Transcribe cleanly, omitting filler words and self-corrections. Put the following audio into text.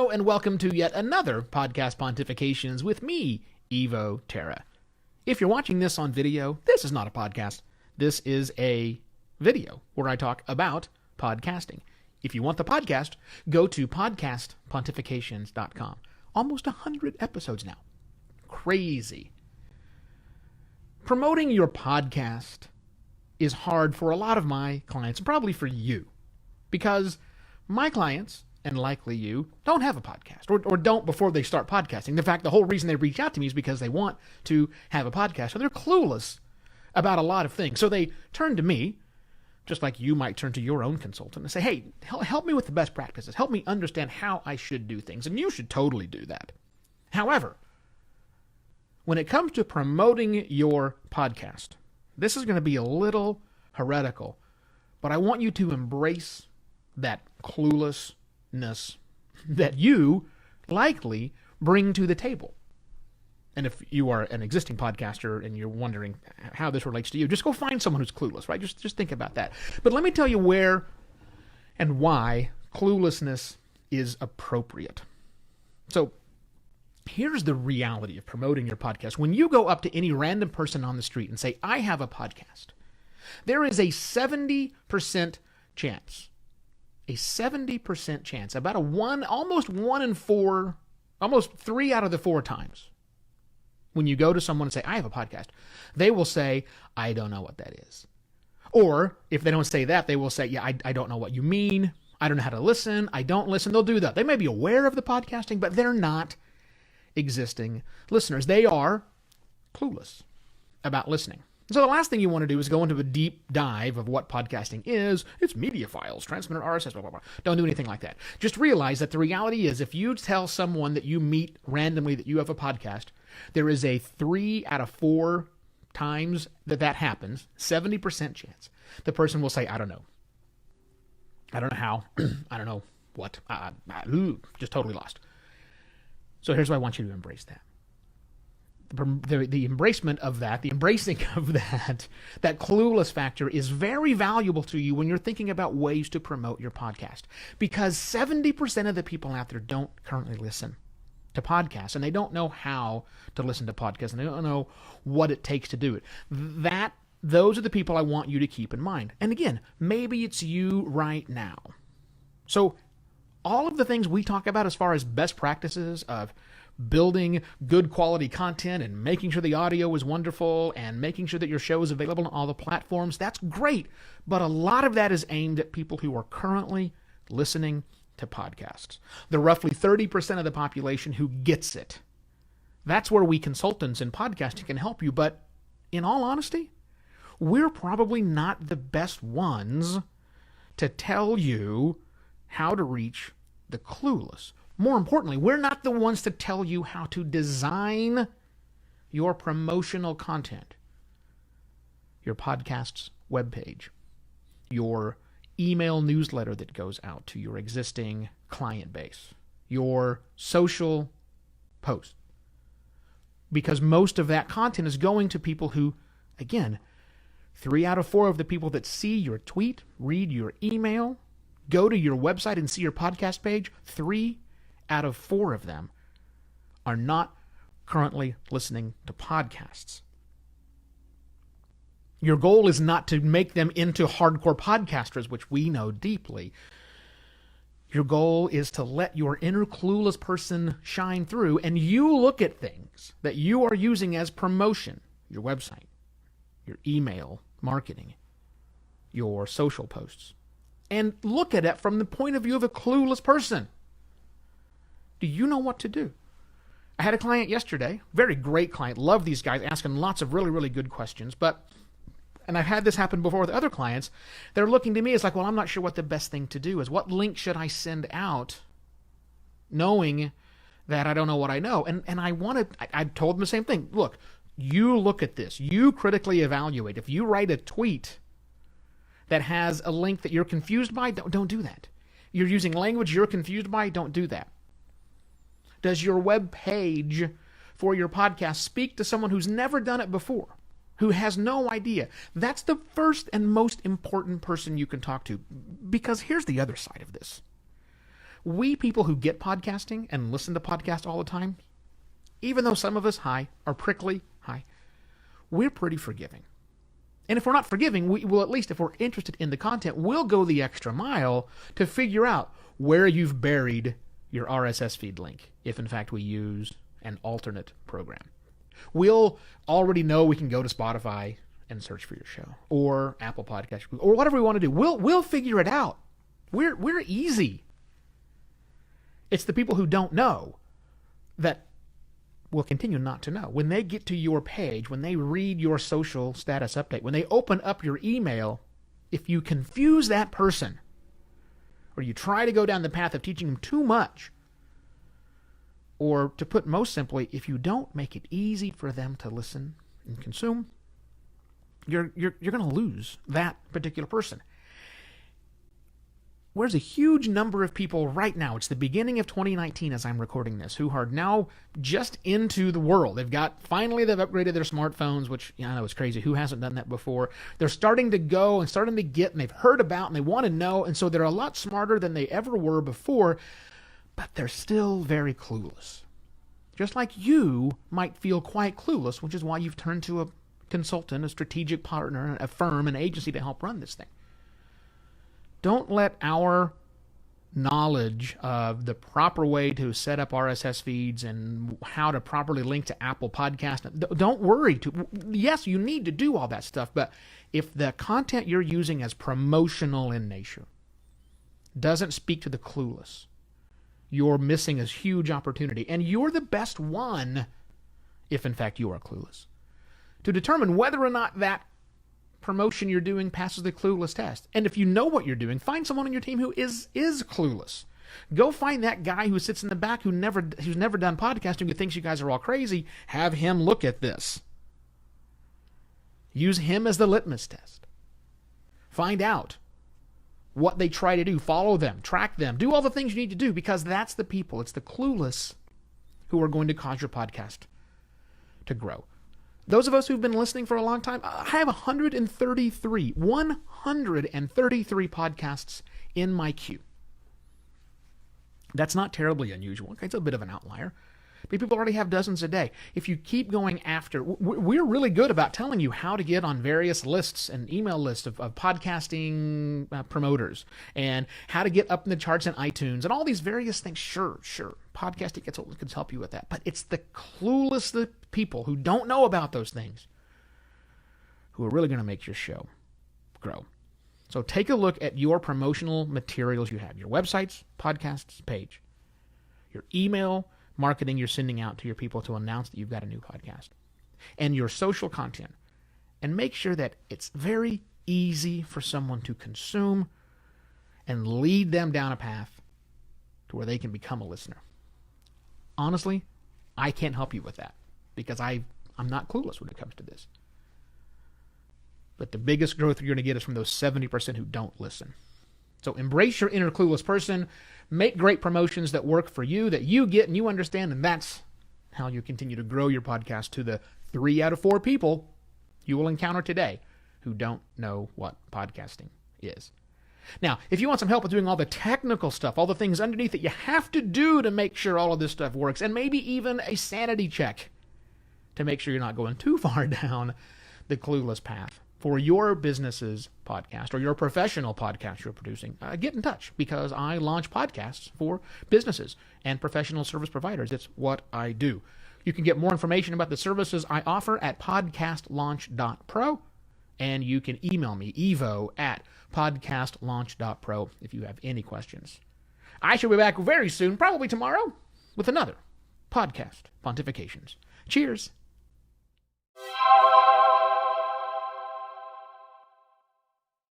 Hello and welcome to yet another Podcast Pontifications with me, Evo Terra. If you're watching this on video, this is not a podcast. This is a video where I talk about podcasting. If you want the podcast, go to podcastpontifications.com. Almost 100 episodes now. Crazy. Promoting your podcast is hard for a lot of my clients, and probably for you, because my clients, and likely you, don't have a podcast, or don't before they start podcasting. In fact, the whole reason they reach out to me is because they want to have a podcast, so they're clueless about a lot of things. So they turn to me, just like you might turn to your own consultant and say, hey, help me with the best practices. Help me understand how I should do things. And you should totally do that. However, when it comes to promoting your podcast, this is going to be a little heretical, but I want you to embrace that cluelessness that you likely bring to the table. And if you are an existing podcaster and you're wondering how this relates to you, just go find someone who's clueless, right? Just think about that. But let me tell you where and why cluelessness is appropriate. So here's the reality of promoting your podcast. When you go up to any random person on the street and say, I have a podcast, there is a 70% chance, about almost 1 in 4, almost 3 out of the 4 times, when you go to someone and say, I have a podcast, they will say, I don't know what that is. Or if they don't say that, they will say, yeah, I don't know what you mean. I don't know how to listen. I don't listen. They'll do that. They may be aware of the podcasting, but they're not existing listeners. They are clueless about listening. So the last thing you want to do is go into a deep dive of what podcasting is. It's media files, transmitted RSS, blah, blah, blah. Don't do anything like that. Just realize that the reality is if you tell someone that you meet randomly that you have a podcast, there is a 3 out of 4 times that happens, 70% chance. The person will say, I don't know. I don't know how. I don't know what. Just totally lost. So here's why I want you to embrace that. The embracing of that, that clueless factor is very valuable to you when you're thinking about ways to promote your podcast. Because 70% of the people out there don't currently listen to podcasts, and they don't know how to listen to podcasts, and they don't know what it takes to do it. Those are the people I want you to keep in mind. And again, maybe it's you right now. So all of the things we talk about as far as best practices of building good quality content and making sure the audio is wonderful and making sure that your show is available on all the platforms, that's great. But a lot of that is aimed at people who are currently listening to podcasts. The roughly 30% of the population who gets it. That's where we consultants in podcasting can help you. But in all honesty, we're probably not the best ones to tell you how to reach the clueless. More importantly, we're not the ones to tell you how to design your promotional content, your podcast's webpage, your email newsletter that goes out to your existing client base, your social posts. Because most of that content is going to people who, again, 3 out of 4 of the people that see your tweet, read your email, go to your website and see your podcast page, 3 out of 4 of them are not currently listening to podcasts. Your goal is not to make them into hardcore podcasters, which we know deeply. Your goal is to let your inner clueless person shine through, and you look at things that you are using as promotion, your website, your email marketing, your social posts, and look at it from the point of view of a clueless person. Do you know what to do? I had a client yesterday, very great client, love these guys, asking lots of really, really good questions, and I've had this happen before with other clients, they're looking to me, it's like, well, I'm not sure what the best thing to do is. What link should I send out knowing that I don't know what I know? And I told them the same thing. Look, you look at this, you critically evaluate. If you write a tweet that has a link that you're confused by, don't do that. You're using language you're confused by, don't do that. Does your web page for your podcast speak to someone who's never done it before, who has no idea? That's the first and most important person you can talk to. Because here's the other side of this. We people who get podcasting and listen to podcasts all the time, even though some of us, are prickly, we're pretty forgiving. And if we're not forgiving, we will, at least if we're interested in the content, we'll go the extra mile to figure out where you've buried your RSS feed link, if in fact we use an alternate program. We'll already know we can go to Spotify and search for your show, or Apple Podcasts, or whatever we want to do. We'll figure it out. We're easy. It's the people who don't know that will continue not to know. When they get to your page, when they read your social status update, when they open up your email, if you confuse that person, or you try to go down the path of teaching them too much, or to put most simply, if you don't make it easy for them to listen and consume, you're going to lose that particular person. There's a huge number of people right now, it's the beginning of 2019 as I'm recording this, who are now just into the world. They've upgraded their smartphones, which I know is crazy. Who hasn't done that before? They're starting to go and starting to get, and they've heard about, and they want to know, and so they're a lot smarter than they ever were before, but they're still very clueless. Just like you might feel quite clueless, which is why you've turned to a consultant, a strategic partner, a firm, an agency to help run this thing. Don't let our knowledge of the proper way to set up RSS feeds and how to properly link to Apple Podcasts, don't worry. Yes, you need to do all that stuff, but if the content you're using as promotional in nature doesn't speak to the clueless, you're missing a huge opportunity. And you're the best one, if in fact you are clueless, to determine whether or not that promotion you're doing passes the clueless test. And if you know what you're doing, find someone on your team who is clueless. Go find that guy who sits in the back who's never done podcasting, who thinks you guys are all crazy. Have him look at this. Use him as the litmus test. Find out what they try to do. Follow them. Track them. Do all the things you need to do, because that's the people. It's the clueless who are going to cause your podcast to grow. Those of us who've been listening for a long time, I have 133 podcasts in my queue. That's not terribly unusual. Okay, it's a bit of an outlier. But people already have dozens a day. If you keep going after, we're really good about telling you how to get on various lists and email lists of podcasting promoters, and how to get up in the charts in iTunes and all these various things. Sure. Podcasting can help you with that. But it's the clueless, the people who don't know about those things, who are really going to make your show grow. So take a look at your promotional materials you have, your websites, podcasts page, your email marketing you're sending out to your people to announce that you've got a new podcast, and your social content, and make sure that it's very easy for someone to consume and lead them down a path to where they can become a listener. Honestly, I can't help you with that, because I'm not clueless when it comes to this. But the biggest growth you're going to get is from those 70% who don't listen. So embrace your inner clueless person. Make great promotions that work for you, that you get and you understand, and that's how you continue to grow your podcast to the 3 out of 4 people you will encounter today who don't know what podcasting is. Now, if you want some help with doing all the technical stuff, all the things underneath that you have to do to make sure all of this stuff works, and maybe even a sanity check to make sure you're not going too far down the clueless path for your business's podcast or your professional podcast you're producing, get in touch, because I launch podcasts for businesses and professional service providers. It's what I do. You can get more information about the services I offer at podcastlaunch.pro, and you can email me, evo@podcastlaunch.pro, if you have any questions. I shall be back very soon, probably tomorrow, with another Podcast Pontifications. Cheers.